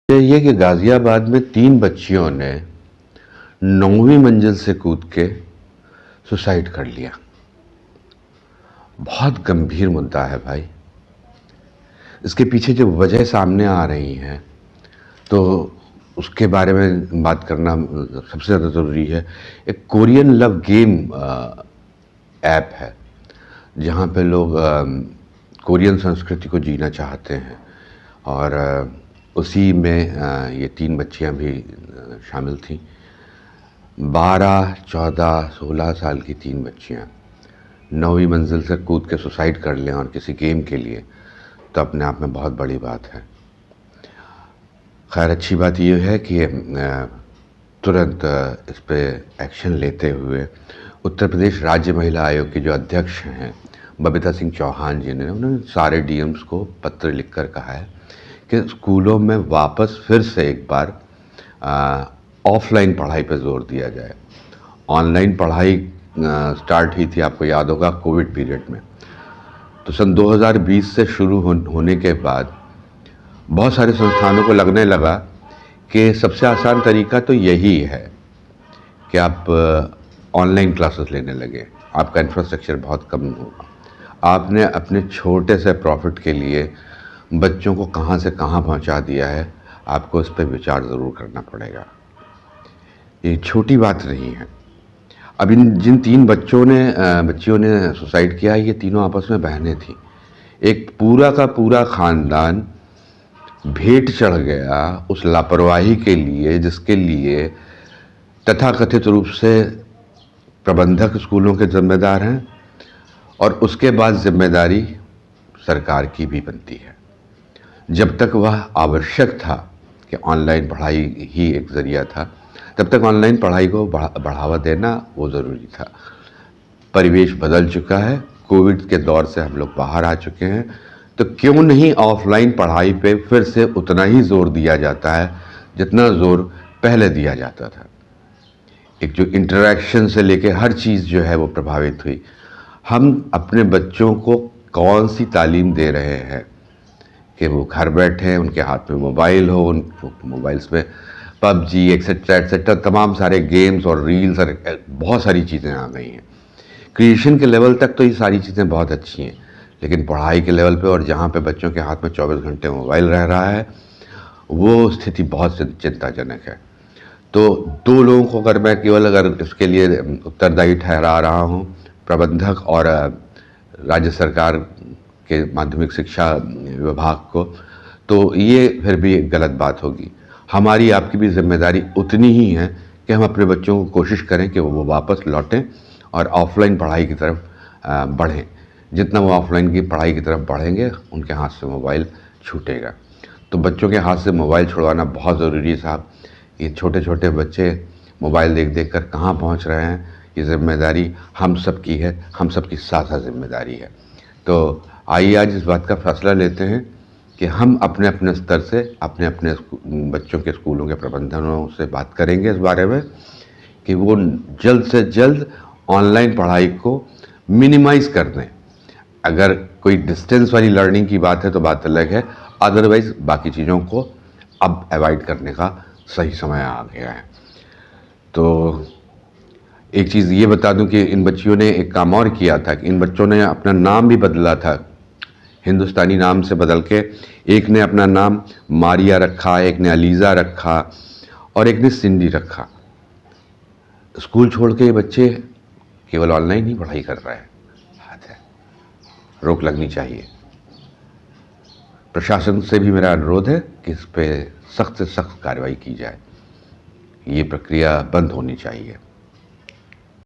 ये कि गाज़ियाबाद में 3 बच्चियों ने 9वीं मंजिल से कूद के सुसाइड कर लिया। बहुत गंभीर मुद्दा है भाई। इसके पीछे जो वजह सामने आ रही हैं तो उसके बारे में बात करना सबसे ज़्यादा ज़रूरी है। एक कोरियन लव गेम ऐप है जहाँ पे लोग कोरियन संस्कृति को जीना चाहते हैं और उसी में ये 3 बच्चियाँ भी शामिल थीं। 12, 14, 16 साल की 3 बच्चियाँ 9वीं मंजिल से कूद के सुसाइड कर लें और किसी गेम के लिए, तो अपने आप में बहुत बड़ी बात है। खैर, अच्छी बात ये है कि तुरंत इस पे एक्शन लेते हुए उत्तर प्रदेश राज्य महिला आयोग के जो अध्यक्ष हैं बबीता सिंह चौहान जी ने, उन्होंने सारे डीएम्स को पत्र लिखकर कहा है कि स्कूलों में वापस फिर से एक बार ऑफलाइन पढ़ाई पर जोर दिया जाए। ऑनलाइन पढ़ाई स्टार्ट हुई थी, आपको याद होगा, कोविड पीरियड में। तो सन 2020 से शुरू होने के बाद बहुत सारे संस्थानों को लगने लगा कि सबसे आसान तरीका तो यही है कि आप ऑनलाइन क्लासेस लेने लगे। आपका इंफ्रास्ट्रक्चर बहुत कम होगा। आपने अपने छोटे से प्रॉफिट के लिए बच्चों को कहाँ से कहाँ पहुँचा दिया है, आपको इस पर विचार ज़रूर करना पड़ेगा। ये छोटी बात नहीं है। अब जिन 3 बच्चियों ने सुसाइड किया, ये तीनों आपस में बहनें थीं। एक पूरा का पूरा ख़ानदान भेंट चढ़ गया उस लापरवाही के लिए जिसके लिए तथाकथित रूप से प्रबंधक स्कूलों के जिम्मेदार हैं, और उसके बाद जिम्मेदारी सरकार की भी बनती है। जब तक वह आवश्यक था कि ऑनलाइन पढ़ाई ही एक ज़रिया था, तब तक ऑनलाइन पढ़ाई को बढ़ावा देना वो ज़रूरी था। परिवेश बदल चुका है, कोविड के दौर से हम लोग बाहर आ चुके हैं, तो क्यों नहीं ऑफलाइन पढ़ाई पे फिर से उतना ही ज़ोर दिया जाता है जितना ज़ोर पहले दिया जाता था। एक जो इंटरेक्शन से लेके हर चीज़ जो है वो प्रभावित हुई। हम अपने बच्चों को कौन सी तालीम दे रहे हैं कि वो घर बैठे, उनके हाथ में मोबाइल हो, उन मोबाइल्स में पबजी एक्सेट्रा एक्सेट्रा तमाम सारे गेम्स और रील्स और बहुत सारी चीज़ें आ गई हैं। क्रिएशन के लेवल तक तो ये सारी चीज़ें बहुत अच्छी हैं, लेकिन पढ़ाई के लेवल पे और जहाँ पे बच्चों के हाथ में 24 घंटे मोबाइल रह रहा है, वो स्थिति बहुत चिंताजनक है। तो 2 लोगों को अगर इसके लिए उत्तरदायी ठहरा रहा हूँ, प्रबंधक और राज्य सरकार के माध्यमिक शिक्षा विभाग को, तो ये फिर भी एक गलत बात होगी। हमारी आपकी भी जिम्मेदारी उतनी ही है कि हम अपने बच्चों को कोशिश करें कि वो वापस लौटें और ऑफलाइन पढ़ाई की तरफ बढ़ें। जितना वो ऑफलाइन की पढ़ाई की तरफ बढ़ेंगे, उनके हाथ से मोबाइल छूटेगा। तो बच्चों के हाथ से मोबाइल छुड़वाना बहुत ज़रूरी है साहब। ये छोटे छोटे बच्चे मोबाइल देख देख कर कहाँ पहुँच रहे हैं, ये जिम्मेदारी हम सब की है, हम सब की साझा जिम्मेदारी है। तो आइए आज इस बात का फैसला लेते हैं कि हम अपने अपने स्तर से अपने अपने बच्चों के स्कूलों के प्रबंधनों से बात करेंगे इस बारे में कि वो जल्द से जल्द ऑनलाइन पढ़ाई को मिनिमाइज़ कर दें। अगर कोई डिस्टेंस वाली लर्निंग की बात है तो बात अलग है, अदरवाइज़ बाकी चीज़ों को अब अवॉइड करने का सही समय आ गया है। तो एक चीज़ ये बता दूं कि इन बच्चियों ने एक काम और किया था कि इन बच्चों ने अपना नाम भी बदला था, हिंदुस्तानी नाम से बदल के। एक ने अपना नाम मारिया रखा, एक ने अलीज़ा रखा और एक ने सिंडी रखा। स्कूल छोड़ के ये बच्चे केवल ऑनलाइन ही पढ़ाई कर रहे हैं। हाथ है, रोक लगनी चाहिए। प्रशासन से भी मेरा अनुरोध है कि इस पे सख्त से सख्त कार्रवाई की जाए। ये प्रक्रिया बंद होनी चाहिए।